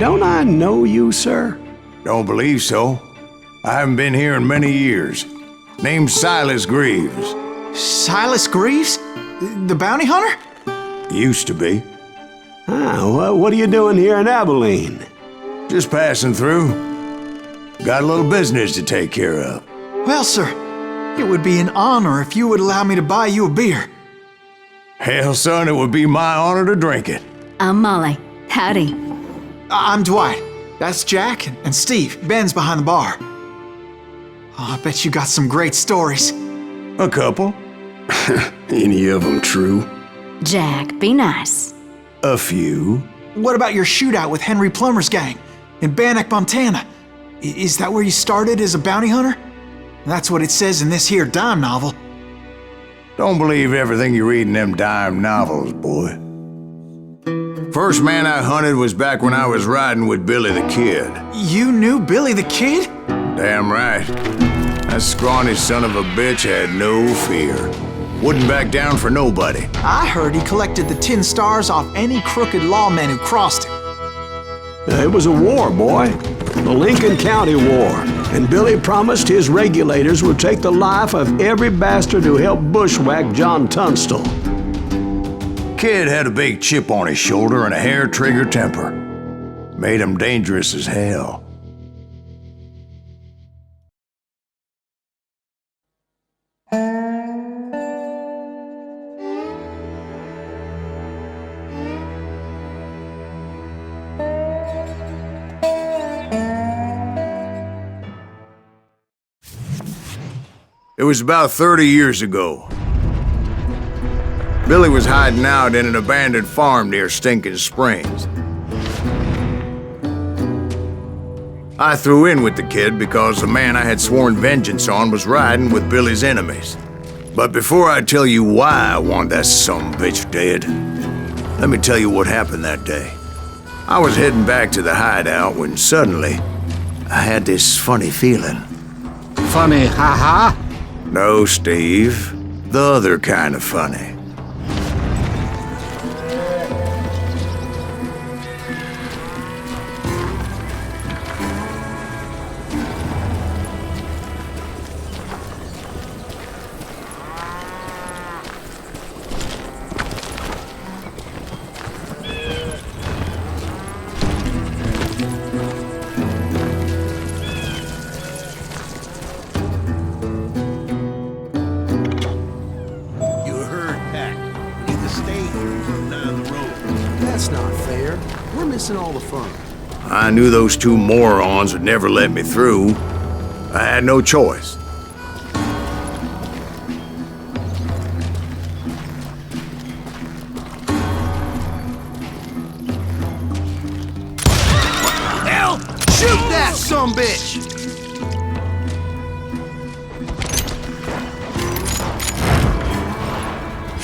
don't I know you, sir? Don't believe so. I haven't been here in many years. Name's Silas Greaves. Silas Greaves? The bounty hunter? Used to be. Well, what are you doing here in Abilene? Just passing through. Got a little business to take care of. Well, sir, it would be an honor if you would allow me to buy you a beer. Hell, son, it would be my honor to drink it. I'm Molly. Howdy. I'm Dwight. That's Jack and Steve. Ben's behind the bar. Oh, I bet you got some great stories. A couple. Any of them true? Jack, be nice. A few. What about your shootout with Henry Plummer's gang in Bannock, Montana? Is that where you started as a bounty hunter? That's what it says in this here dime novel. Don't believe everything you read in them dime novels, boy. First man I hunted was back when I was riding with Billy the Kid. You knew Billy the Kid? Damn right. That scrawny son of a bitch had no fear. Wouldn't back down for nobody. I heard he collected the 10 stars off any crooked lawmen who crossed him. It was a war, boy. The Lincoln County War. And Billy promised his regulators would take the life of every bastard who helped bushwhack John Tunstall. Kid had a big chip on his shoulder and a hair-trigger temper. Made him dangerous as hell. It was about 30 years ago. Billy was hiding out in an abandoned farm near Stinking Springs. I threw in with the kid because the man I had sworn vengeance on was riding with Billy's enemies. But before I tell you why I want that sumbitch dead, let me tell you what happened that day. I was heading back to the hideout when suddenly I had this funny feeling. Funny, haha? No, Steve. The other kind of funny. All the fun. I knew those two morons would never let me through. I had no choice. Hell! Shoot that sumbitch!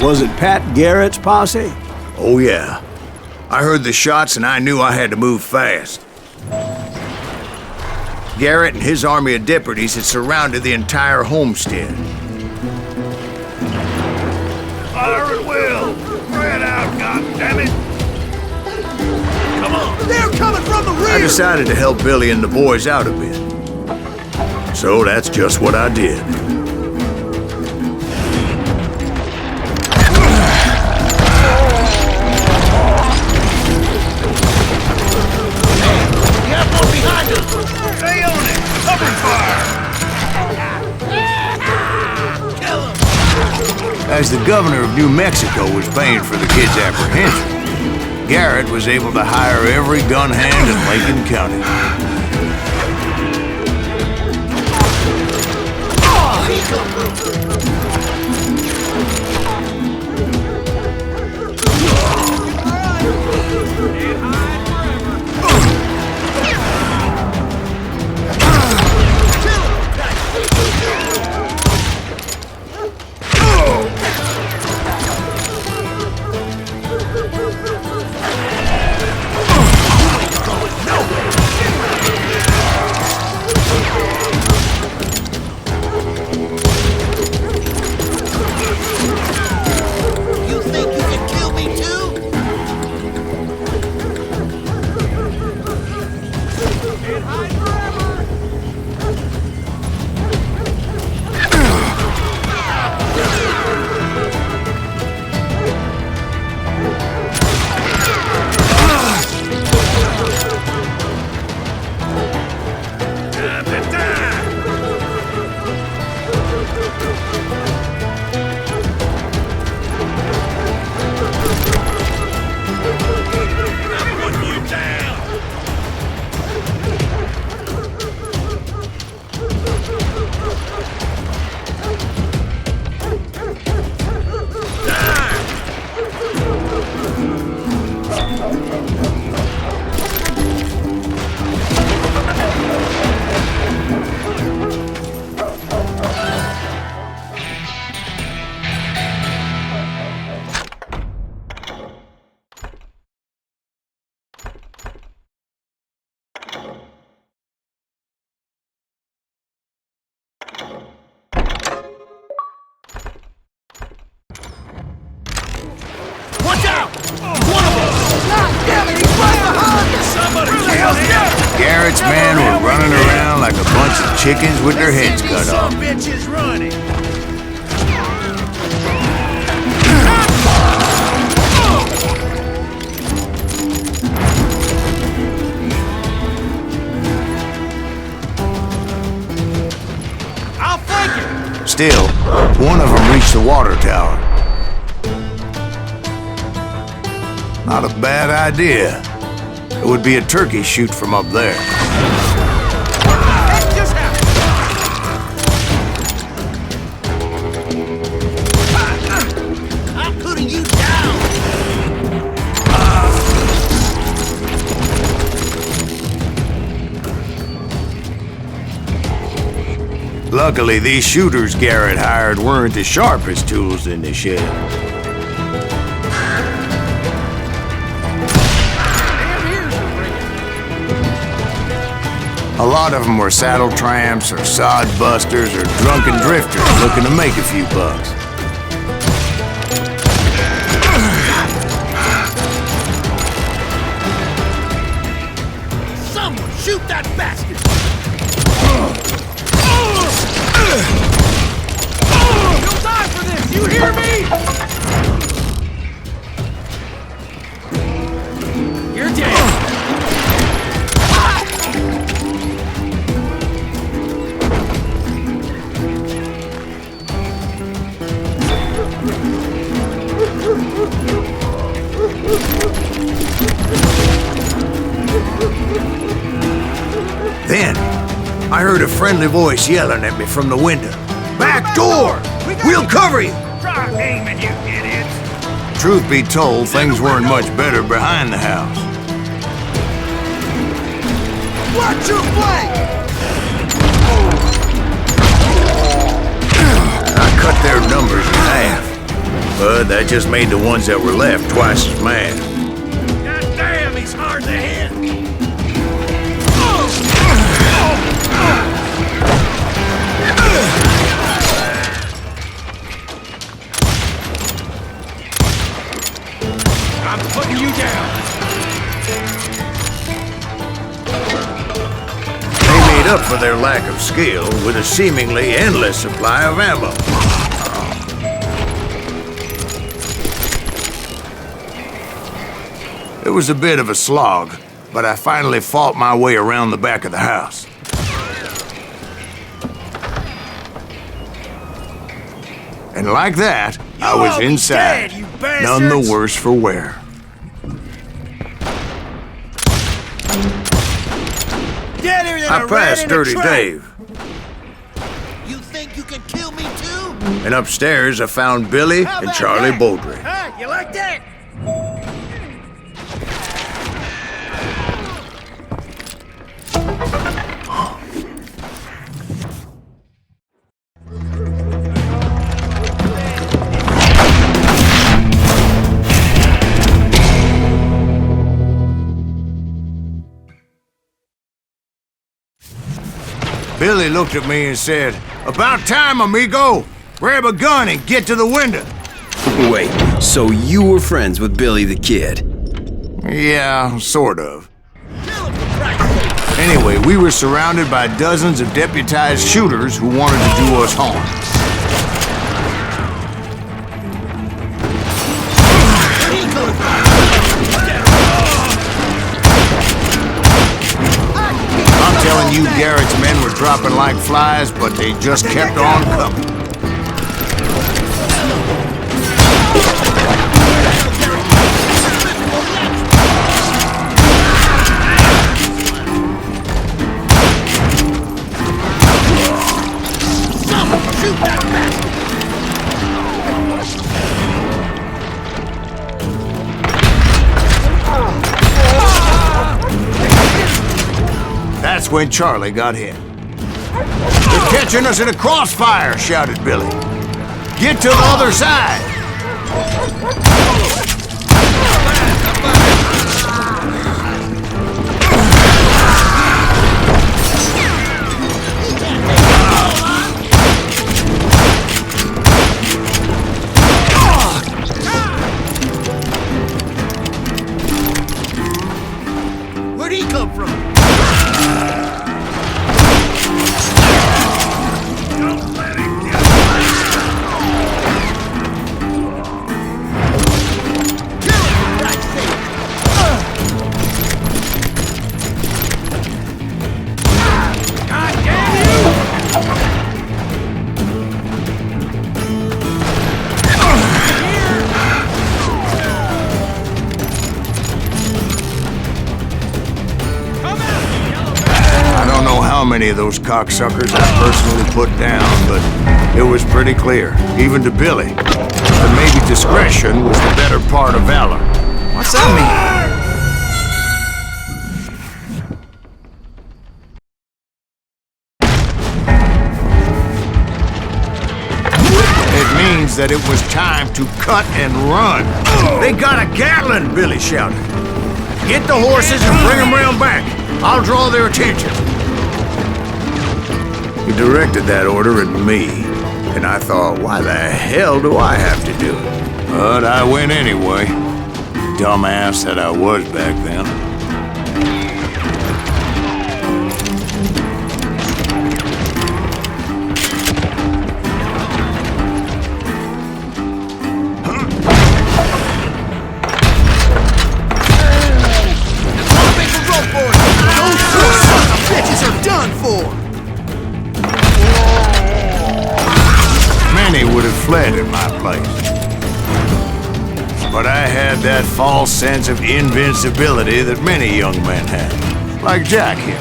Was it Pat Garrett's posse? Oh yeah. I heard the shots and I knew I had to move fast. Garrett and his army of deputies had surrounded the entire homestead. Fire at will! Spread out, goddammit! Come on! They're coming from the rear! I decided to help Billy and the boys out a bit. So that's just what I did. As the governor of New Mexico was paying for the kid's apprehension, Garrett was able to hire every gun hand in Lincoln County. Garrett's men were running around like a bunch of chickens with their heads cut off. Bitches running. I'll flank it. Still, one of them reached the water tower. Not a bad idea. It would be a turkey shoot from up there. That just happened. I'm putting you down. Luckily, these shooters Garrett hired weren't as sharp as tools in the shed. A lot of them were saddle tramps or sod busters or drunken drifters looking to make a few bucks. Someone shoot that bastard. You'll die for this, you hear me? You're dead. Then, I heard a friendly voice yelling at me from the window. "Back door! We'll cover you!" Try aiming, you idiots. Truth be told, things weren't much better behind the house. Watch your flank! I cut their numbers in half, but that just made the ones that were left twice as mad. God damn, he's hard to hit. I'm putting you down. They made up for their lack of skill with a seemingly endless supply of ammo. It was a bit of a slog, but I finally fought my way around the back of the house. And like that, I was inside, none the worse for wear. Deader than I a rat passed in a Dirty trap. Dave, You think you can kill me too? and upstairs I found Billy How and about Charlie that? Baldry. Huh? You like that? Billy looked at me and said, "About time, amigo! Grab a gun and get to the window." Wait, so you were friends with Billy the Kid? Yeah, sort of. Anyway, we were surrounded by dozens of deputized shooters who wanted to do us harm. I'm telling you, Garrett's men were dropping like flies, but they just kept on coming. Shoot that bastard! That's when Charlie got hit. "They're catching us in a crossfire," shouted Billy. "Get to the other side!" Where'd he come from? many of those cocksuckers I personally put down, but it was pretty clear, even to Billy, that maybe discretion was the better part of valor. What's that mean? It means that it was time to cut and run. They got a Gatling, Billy shouted. Get the horses and bring them round back. I'll draw their attention. He directed that order at me, and I thought, why the hell do I have to do it? But I went anyway. Dumbass that I was back then. Many would have fled in my place. But I had that false sense of invincibility that many young men have. Like Jack here.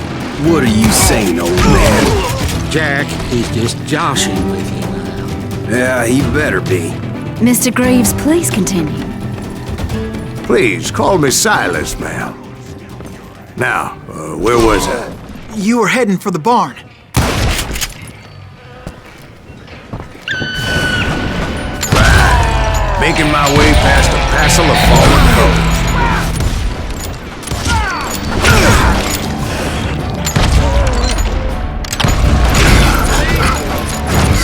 What are you saying, old man? Jack, he's just joshing with you now. Yeah, he better be. Mr. Greaves, please continue. Please, call me Silas, ma'am. Now, where was I? You were heading for the barn. Making my way past a passel of fallen foes.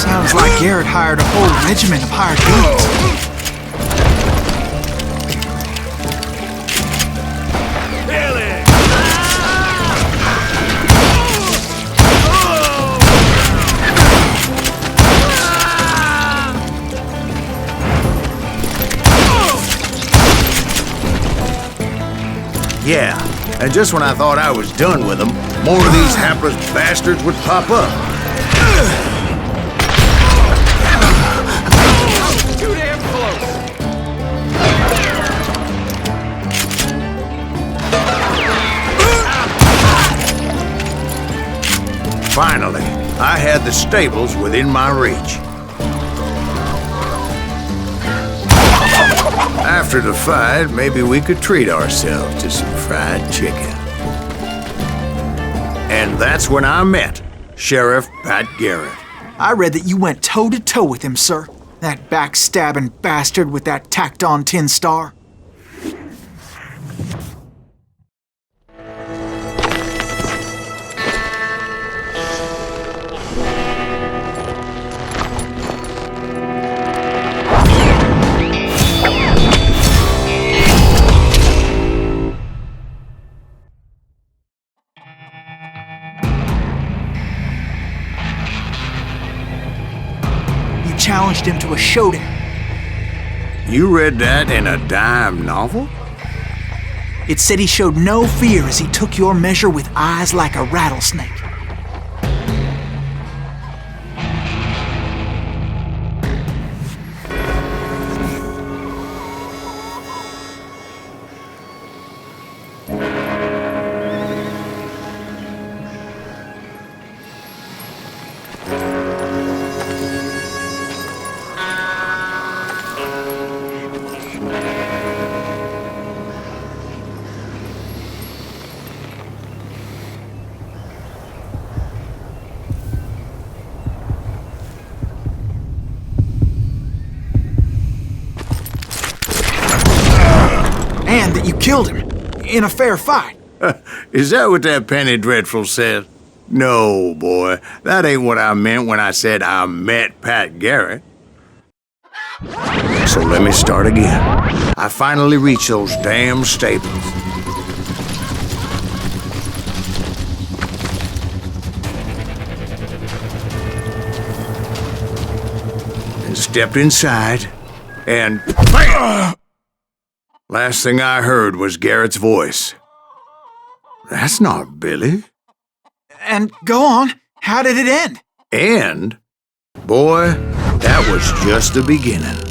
Sounds like Garrett hired a whole regiment of hired guns. Yeah, and just when I thought I was done with them, more of these hapless bastards would pop up. Too damn close. Finally, I had the stables within my reach. After the fight, maybe we could treat ourselves to some fried chicken. And that's when I met Sheriff Pat Garrett. I read that you went toe-to-toe with him, sir. That backstabbing bastard with that tacked-on tin star. Challenged him to a showdown. You read that in a dime novel? It said he showed no fear as he took your measure with eyes like a rattlesnake. And that you killed him in a fair fight. Is that what that penny dreadful said? No, boy. That ain't what I meant when I said I met Pat Garrett. So let me start again. I finally reached those damn stables. And stepped inside, and bam! Last thing I heard was Garrett's voice. That's not Billy. And go on, how did it end? And, boy, that was just the beginning.